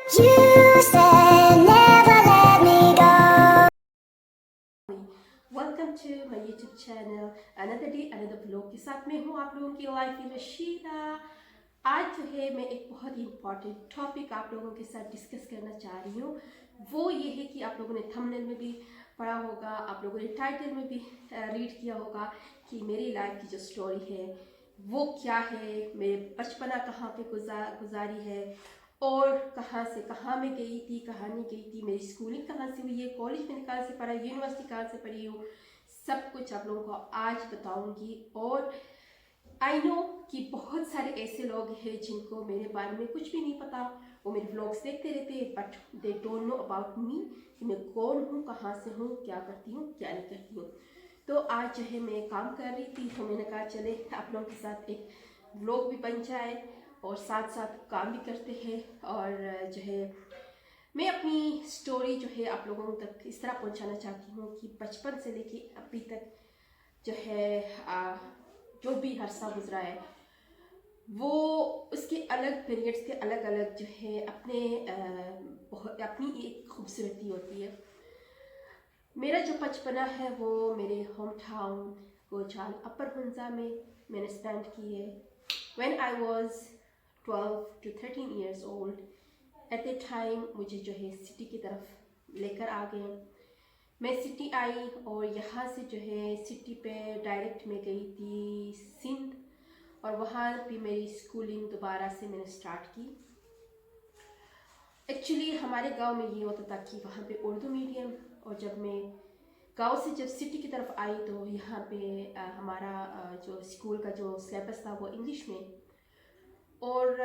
You said never let me go. Welcome to my YouTube channel another day another blog के साथ में हूँ आप लोगों की लाइफ की रशीदा। आज जो है मैं एक बहुत ही इम्पॉर्टेंट टॉपिक आप लोगों के साथ डिस्कस करना चाह रही हूँ। वो ये है कि आप लोगों ने थंबनेल में भी पढ़ा होगा, आप लोगों ने टाइटल में भी रीड किया होगा कि मेरी लाइफ की जो स्टोरी है वो क्या है, मेरे बचपना कहाँ पे गुजारी है और कहाँ से कहाँ मैं गई थी, कहाँ नहीं गई थी, मेरी स्कूलिंग कहाँ से हुई है, कॉलेज में कहाँ से पढ़ा, यूनिवर्सिटी कहाँ से पढ़ी हूँ, सब कुछ आप लोगों को आज बताऊंगी। और आई नो कि बहुत सारे ऐसे लोग हैं जिनको मेरे बारे में कुछ भी नहीं पता, वो मेरे व्लॉग्स देखते रहते हैं but they don't know about me कि मैं कौन हूँ, कहाँ से हूँ, क्या करती हूँ, क्या नहीं करती हूँ। तो आज जो है मैं काम कर रही थी तो मैंने कहा चले आप लोगों के साथ एक व्लॉग भी बन जाए और साथ साथ काम भी करते हैं। और जो है मैं अपनी स्टोरी जो है आप लोगों तक इस तरह पहुंचाना चाहती हूँ कि बचपन से लेके अभी तक जो है जो भी अरसा गुजरा है वो उसके अलग पीरियड्स के अलग अलग जो है अपने बहुत अपनी एक खूबसूरती होती है। मेरा जो बचपना है वो मेरे होम टाउन गोचाल अपर हुंजा में मैंने स्पेंड की है। When I was 12 to 13 years old, at the time मुझे जो है सिटी की तरफ लेकर आ गए। मैं सिटी आई और यहाँ से जो है सिटी पे डायरेक्ट मैं गई थी सिंध और वहाँ भी मेरी स्कूलिंग दोबारा से मैंने स्टार्ट की। एक्चुअली हमारे गांव में ये होता था कि वहाँ पे उर्दू मीडियम, और जब मैं गांव से जब सिटी की तरफ आई तो यहाँ पे हमारा जो स्कूल का जो सिलेबस था वो इंग्लिश में। और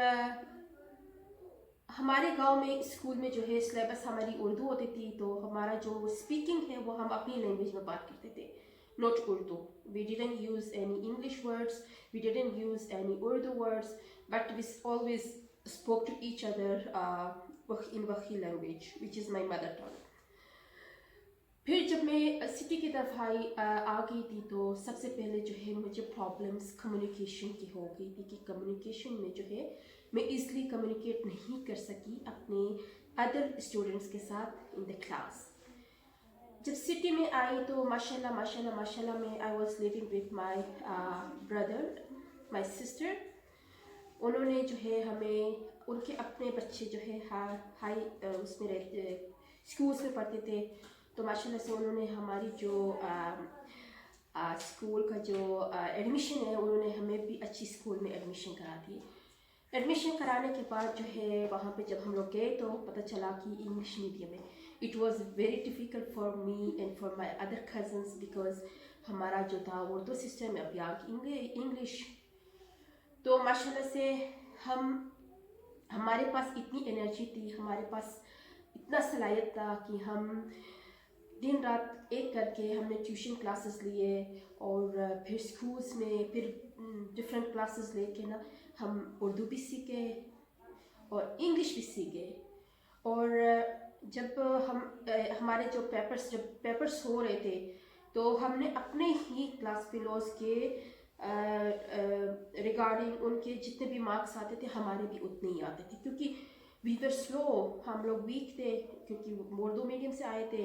हमारे गांव में स्कूल में जो है सिलेबस हमारी उर्दू होती थी, तो हमारा जो स्पीकिंग है वो हम अपनी लैंग्वेज में बात करते थे, not Urdu. We didn't use any English words, we didn't use any Urdu words, but we always spoke to each other in वही language which is my mother tongue. फिर जब मैं सिटी की तरफ आ गई थी तो सबसे पहले जो है मुझे प्रॉब्लम्स कम्युनिकेशन की हो गई थी कि कम्युनिकेशन में जो है मैं ईज़िली कम्युनिकेट नहीं कर सकी अपने अदर स्टूडेंट्स के साथ इन द क्लास। जब सिटी में आई तो माशाल्लाह माशाल्लाह माशाल्लाह मैं I was living with my brother my sister. उन्होंने जो है हमें उनके अपने बच्चे जो है हाई उसमें रहते स्कूल्स में पढ़ते थे, तो माशाल्लाह से उन्होंने हमारी जो स्कूल का जो एडमिशन है उन्होंने हमें भी अच्छी स्कूल में एडमिशन करा दी। एडमिशन कराने के बाद जो है वहाँ पे जब हम लोग गए तो पता चला कि इंग्लिश मीडियम है। It was very difficult for me and for my other cousins because हमारा जो था उर्दू सिस्टम है, अब इंग्लिश। तो माशाल्लाह से हमारे पास इतनी एनर्जी थी, हमारे पास इतना सलाहियत था कि हम दिन रात एक करके हमने ट्यूशन क्लासेस लिए और फिर स्कूल्स में फिर डिफरेंट क्लासेस लेके ना हम उर्दू भी सीखे और इंग्लिश भी सीखे। और जब हमारे जो पेपर्स हो रहे थे तो हमने अपने ही क्लास फेलोज के रिगार्डिंग उनके जितने भी मार्क्स आते थे हमारे भी उतने ही आते थे, क्योंकि वी वर स्लो, हम लोग वीक थे क्योंकि उर्दू मीडियम से आए थे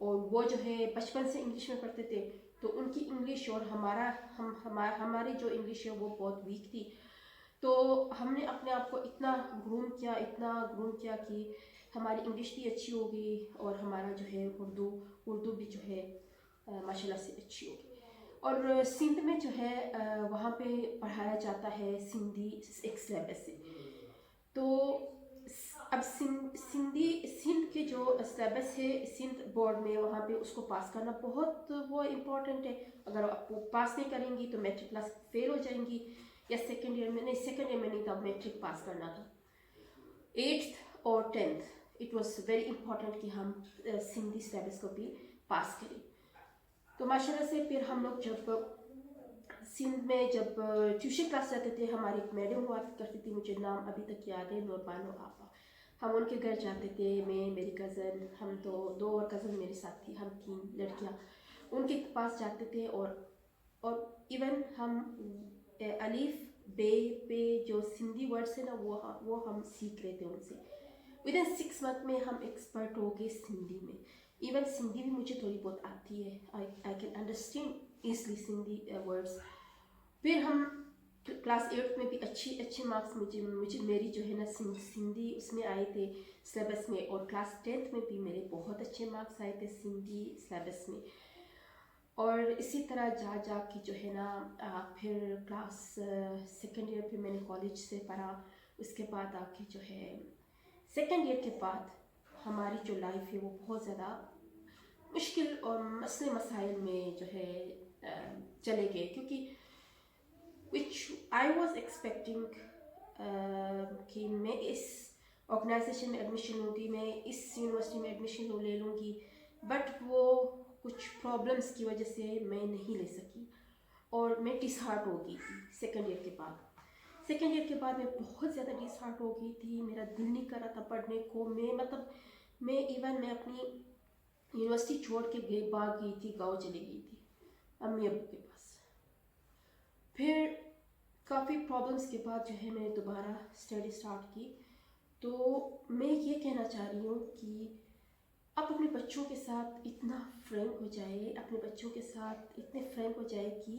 और वो जो है बचपन से इंग्लिश में पढ़ते थे, तो उनकी इंग्लिश और हमारी जो इंग्लिश है वो बहुत वीक थी। तो हमने अपने आप को इतना ग्रूम किया कि हमारी इंग्लिश भी अच्छी होगी और हमारा जो है उर्दू भी जो है माशाल्लाह से अच्छी होगी। और सिंध में जो है वहाँ पे पढ़ाया जाता है सिंधी एक सिलेबस से। तो अब सिंध के जो सिलेबस है सिंध बोर्ड में वहाँ पे उसको पास करना बहुत वो इम्पोर्टेंट है। अगर आप वो पास नहीं करेंगी तो मैट्रिक क्लास फेल हो जाएंगी, या सेकेंड ईयर में नहीं था, मैट्रिक पास करना था। 8th और 10th it was very important कि हम सिंधी सिलेबस को भी पास करें। तो माशाल्लाह से फिर हम लोग जब सिंध में जब ट्यूशन क्लास जाते थे, हमारी एक मैडम हुआ करती थी, मुझे नाम अभी तक याद है, नूरबानो आपा। हम उनके घर जाते थे, मैं मेरी कज़न, हम तो 2 और कज़न मेरे साथ थी, हम 3 लड़कियाँ उनके पास जाते थे। और इवन हम अलीफ बे पे जो सिंधी वर्ड्स है ना वो हम सीख रहे थे उनसे। विद इन 6 मंथ में हम एक्सपर्ट हो गए सिंधी में. इवन सिंधी भी मुझे थोड़ी बहुत आती है. I can understand easily Sindhi words. फिर हम क्लास 8 में भी अच्छे मार्क्स मुझे मेरी जो है ना सिंधी उसमें आए थे सिलेबस में. और क्लास 10th में भी मेरे बहुत अच्छे मार्क्स आए थे सिंधी सिलेबस में. और इसी तरह जा के जो है ना फिर क्लास सेकेंड ईयर फिर मैंने कॉलेज से पढ़ा. उसके बाद आके जो है सेकेंड ईयर के बाद हमारी जो लाइफ है वो बहुत ज़्यादा मुश्किल और मसले मसाइल में जो है चले गए. क्योंकि which I was expecting कि मैं इस ऑर्गेनाइजेशन में एडमिशन लूँगी, मैं इस यूनिवर्सिटी में एडमिशन ले लूँगी. बट वो कुछ प्रॉब्लम्स की वजह से मैं नहीं ले सकी और मैं डिसहार्ट हो गई थी सेकेंड ईयर के बाद. सेकेंड ईयर के बाद मैं बहुत ज़्यादा डिसहार्ट हो गई थी. मेरा दिल नहीं कर रहा था पढ़ने को. मैं अपनी यूनिवर्सिटी छोड़ के भाग गई थी, गाँव चली गई थी अम्मी अब्बू के पास. फिर काफ़ी प्रॉब्लम्स के बाद जो है मैंने दोबारा स्टडी स्टार्ट की. तो मैं ये कहना चाह रही हूँ कि आप अपने बच्चों के साथ इतना फ्रैंक हो जाए, अपने बच्चों के साथ इतने फ्रैंक हो जाए कि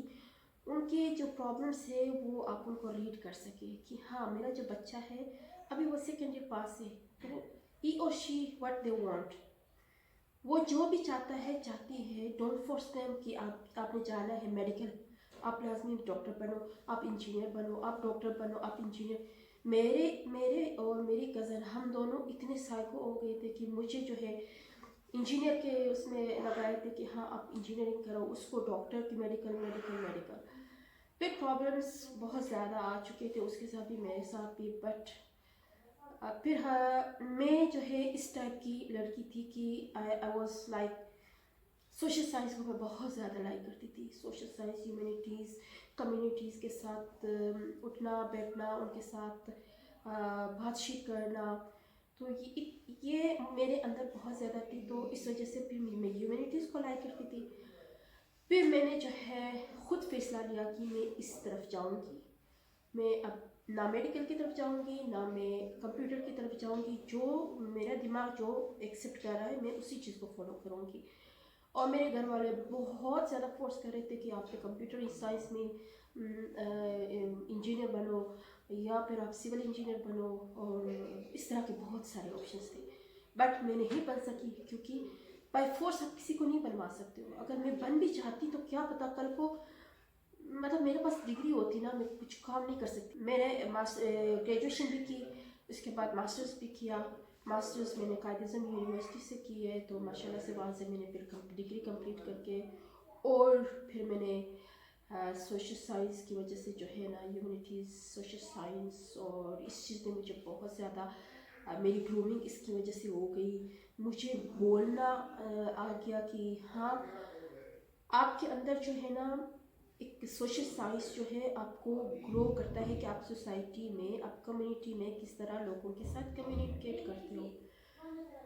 उनके जो प्रॉब्लम्स है वो आप उनको रीड कर सके कि हाँ मेरा जो बच्चा है अभी वो सेकेंड ईयर पास है, तो ही और शी व्हाट दे वांट, वो जो भी चाहती है. डोंट फोर्स देम कि आपने जाना है मेडिकल, आप लाजमी डॉक्टर बनो, आप इंजीनियर बनो, आप डॉक्टर बनो, आप इंजीनियर. मेरे और मेरी कज़न हम दोनों इतने साइको हो गए थे कि मुझे जो है इंजीनियर के उसमें लगाए थे कि हाँ आप इंजीनियरिंग करो, उसको डॉक्टर की मेडिकल. फिर प्रॉब्लम्स बहुत ज़्यादा आ चुके थे उसके साथ भी मेरे साथ भी. बट फिर मैं जो है इस टाइप की लड़की थी कि I was like social science को मैं बहुत ज़्यादा लाइक करती थी. सोशल साइंस, ह्यूमैनिटीज़, कम्युनिटीज़ के साथ उठना बैठना, उनके साथ बातचीत करना. तो ये मेरे अंदर बहुत ज़्यादा थी. तो इस वजह से फिर मैं ह्यूमैनिटीज़ को लाइक करती थी. फिर मैंने जो है ख़ुद फैसला लिया कि मैं इस तरफ जाऊंगी. मैं अब ना मेडिकल की तरफ जाऊंगी ना मैं कंप्यूटर की तरफ जाऊंगी. जो मेरा दिमाग जो एक्सेप्ट कर रहा है मैं उसी चीज़ को फॉलो करूंगी. और मेरे घर वाले बहुत ज़्यादा फोर्स कर रहे थे कि आप कंप्यूटर साइंस में इंजीनियर बनो या फिर आप सिविल इंजीनियर बनो. और इस तरह के बहुत सारे ऑप्शंस थे. बट मैं नहीं बन सकी क्योंकि बाय फोर्स आप किसी को नहीं बनवा सकते हो. अगर मैं बन भी चाहती तो क्या पता कल को मतलब मेरे पास डिग्री होती ना, मैं कुछ काम नहीं कर सकती. मैंने ग्रेजुएशन भी की, उसके बाद मास्टर्स भी किया. मास्टर्स मैंने कायद-ए-आज़म यूनिवर्सिटी से की है. तो माशाल्लाह से वहाँ से मैंने फिर डिग्री कंप्लीट करके और फिर मैंने सोशल साइंस की वजह से जो है ना ह्यूमैनिटीज़, सोशल साइंस, और इस चीज़ में मुझे बहुत ज़्यादा मेरी ग्रूमिंग इसकी वजह से हो गई. मुझे बोलना आ गया कि हाँ आपके अंदर जो है ना एक सोशल साइंस जो है आपको ग्रो करता है कि आप सोसाइटी में, आप कम्युनिटी में किस तरह लोगों के साथ कम्युनिकेट करते हो.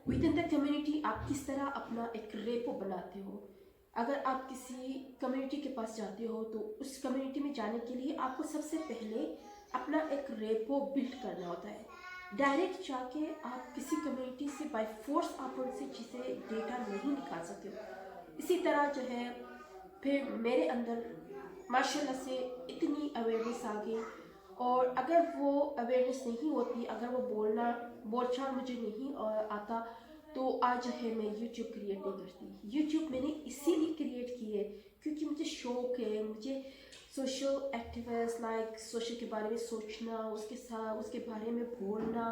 विद इन द कम्युनिटी आप किस तरह अपना एक रेपो बनाते हो. अगर आप किसी कम्युनिटी के पास जाते हो तो उस कम्युनिटी में जाने के लिए आपको सबसे पहले अपना एक रेपो बिल्ड करना होता है. डायरेक्ट जाके आप किसी कम्युनिटी से बाय फोर्स आप उनसे चीज़ें डेटा नहीं निकाल सकते हो. इसी तरह जो है फिर मेरे अंदर माशाल्लाह से इतनी अवेयरनेस आ गई. और अगर वो अवेयरनेस नहीं होती, अगर वो बोलचाल मुझे नहीं आता तो आज है मैं यूट्यूब क्रिएट नहीं करती. यूट्यूब मैंने इसीलिए क्रिएट की है क्योंकि मुझे शौक़ है, मुझे सोशल एक्टिविस्ट लाइक सोशल के बारे में सोचना, उसके बारे में बोलना,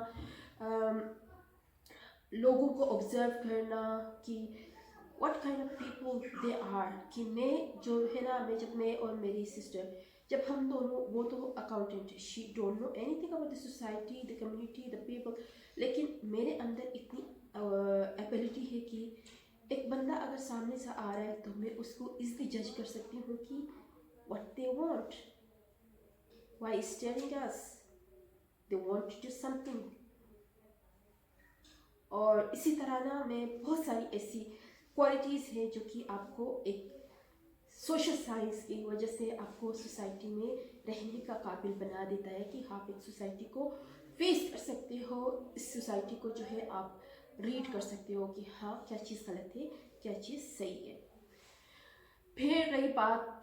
लोगों को ऑब्जर्व करना कि what kind of people they are. कि मैं जो है ना मैं और मेरी सिस्टर जब हम दोनों, वो तो अकाउंटेंट है, she don't know anything about the society, the community, the people. लेकिन मेरे अंदर इतनी एबिलिटी है कि एक बंदा अगर सामने से आ रहा है तो मैं उसको इजीली जज कर सकती हूँ कि what they want, why steering us, they want to do something. और इसी तरह ना मैं बहुत सारी ऐसी क्वालिटीज़ हैं जो कि आपको एक सोशल साइंस की वजह से आपको सोसाइटी में रहने का काबिल बना देता है कि आप एक सोसाइटी को फेस कर सकते हो, इस सोसाइटी को जो है आप रीड कर सकते हो कि हाँ क्या चीज़ गलत है, क्या चीज़ सही है। फिर रही बात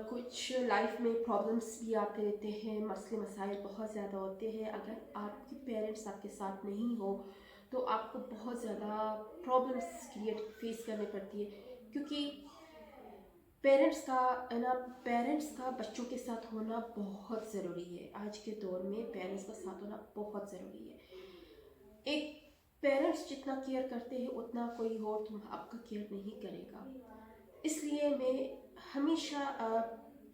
कुछ लाइफ में प्रॉब्लम्स भी आते रहते हैं, मसले मसाइल बहुत ज़्यादा होते हैं। अगर आपके पेरेंट्स आपके साथ नहीं हो तो आपको बहुत ज़्यादा प्रॉब्लम्स क्रिएट फेस करनी पड़ती है, क्योंकि पेरेंट्स का है ना, पेरेंट्स का बच्चों के साथ होना बहुत ज़रूरी है। आज के दौर में पेरेंट्स का साथ होना बहुत ज़रूरी है। एक पेरेंट्स जितना केयर करते हैं उतना कोई और आपका केयर नहीं करेगा। इसलिए मैं हमेशा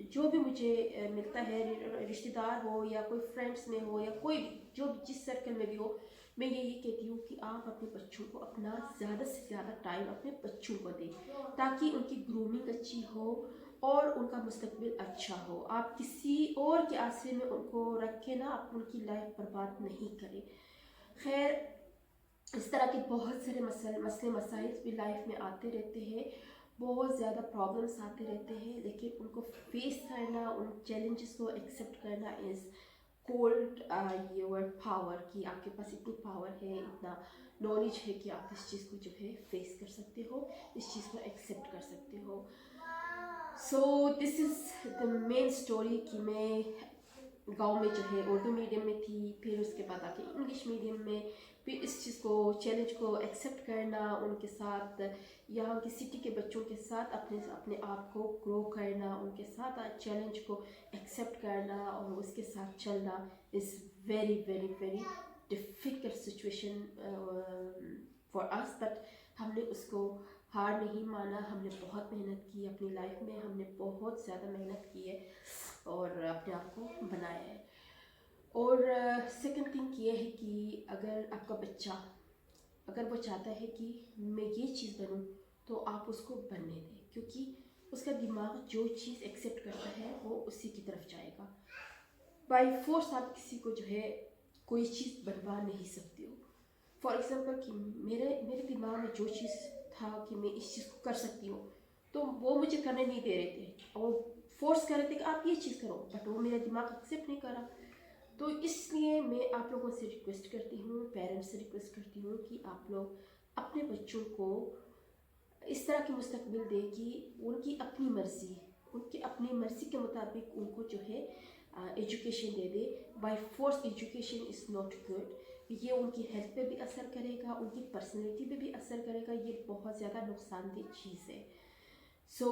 जो भी मुझे मिलता है, रिश्तेदार हो या कोई फ्रेंड्स में हो या कोई भी जो भी जिस सर्कल में भी हो, मैं यही कहती हूँ कि आप अपने बच्चों को अपना ज़्यादा से ज़्यादा टाइम अपने बच्चों को दें, ताकि उनकी ग्रूमिंग अच्छी हो और उनका मुस्तकबिल अच्छा हो। आप किसी और के आसरे में उनको रख के ना आप उनकी लाइफ बर्बाद नहीं करें। खैर, इस तरह के बहुत सारे मसले मसाइल भी लाइफ में आते रहते हैं, बहुत ज़्यादा प्रॉब्लम्स आते रहते हैं, लेकिन उनको फेस करना, उन चैलेंजेस को एक्सेप्ट करना इज़ कोल्ड योर पावर, कि आपके पास इतनी पावर है, इतना नॉलेज है कि आप इस चीज़ को जो है फेस कर सकते हो, इस चीज़ को एक्सेप्ट कर सकते हो। So this is the main story कि मैं गांव में जो है उर्दू मीडियम में थी, फिर उसके बाद आके इंग्लिश मीडियम में, फिर इस चीज़ को चैलेंज को एक्सेप्ट करना, उनके साथ यहाँ की सिटी के बच्चों के साथ अपने अपने आप को ग्रो करना, उनके साथ चैलेंज को एक्सेप्ट करना और उसके साथ चलना is very very very difficult situation for us. But हमने उसको हार नहीं माना, हमने बहुत मेहनत की अपनी लाइफ में, हमने बहुत ज़्यादा मेहनत की है और अपने आप को बनाया है। और सेकंड थिंग ये है कि अगर आपका बच्चा अगर वो चाहता है कि मैं ये चीज़ बनूं, तो आप उसको बनने दें, क्योंकि उसका दिमाग जो चीज़ एक्सेप्ट करता है वो उसी की तरफ जाएगा। बाय फोर्स आप किसी को जो है कोई चीज़ बनवा नहीं सकते हो। फॉर एग्जांपल कि मेरे मेरे दिमाग में जो चीज़ था कि मैं इस चीज़ को कर सकती हूँ, तो वो मुझे करने नहीं दे रहे थे और फोर्स कर रहे थे कि आप ये चीज़ करो, बट वो मेरा दिमाग एक्सेप्ट नहीं करा। तो इसलिए मैं आप लोगों से रिक्वेस्ट करती हूँ, पेरेंट्स से रिक्वेस्ट करती हूँ कि आप लोग अपने बच्चों को इस तरह की मुस्तकबिल दें कि उनकी अपनी मर्ज़ी के मुताबिक उनको जो है education they they. By force education is not good, ये उनकी हेल्थ पे भी असर करेगा, उनकी पर्सनैलिटी पे भी असर करेगा, ये बहुत ज़्यादा नुकसानदेह चीज़ है। सो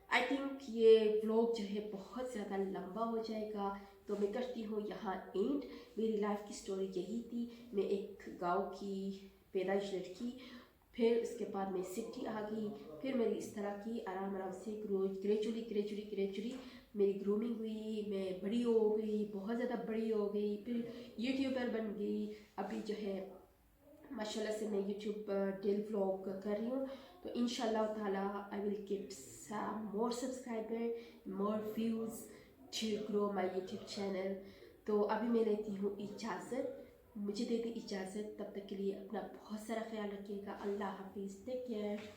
आई थिंक ये व्लॉग जो है बहुत ज़्यादा लंबा हो जाएगा, तो मैं करती हूँ यहाँ एंड। मेरी लाइफ की स्टोरी यही थी। मैं एक गांव की पैदाइश लड़की, फिर उसके बाद मैं सिटी आ गई, फिर मेरी इस तरह की आराम आराम से ग्रेजुअली मेरी ग्रूमिंग हुई, मैं बड़ी हो गई, बहुत ज़्यादा बड़ी हो गई, फिर यूट्यूबर बन गई। अभी जो है माशाल्लाह से मैं यूट्यूब डेली व्लॉग कर रही हूँ, तो इंशाल्लाह ताला I will get some more subscriber, more views to grow my YouTube channel. तो अभी मैं लेती हूँ इजाज़त, मुझे दे दी इजाज़त। तब तक के लिए अपना बहुत सारा ख्याल रखिएगा। अल्लाह हाफिज़, टेक केयर।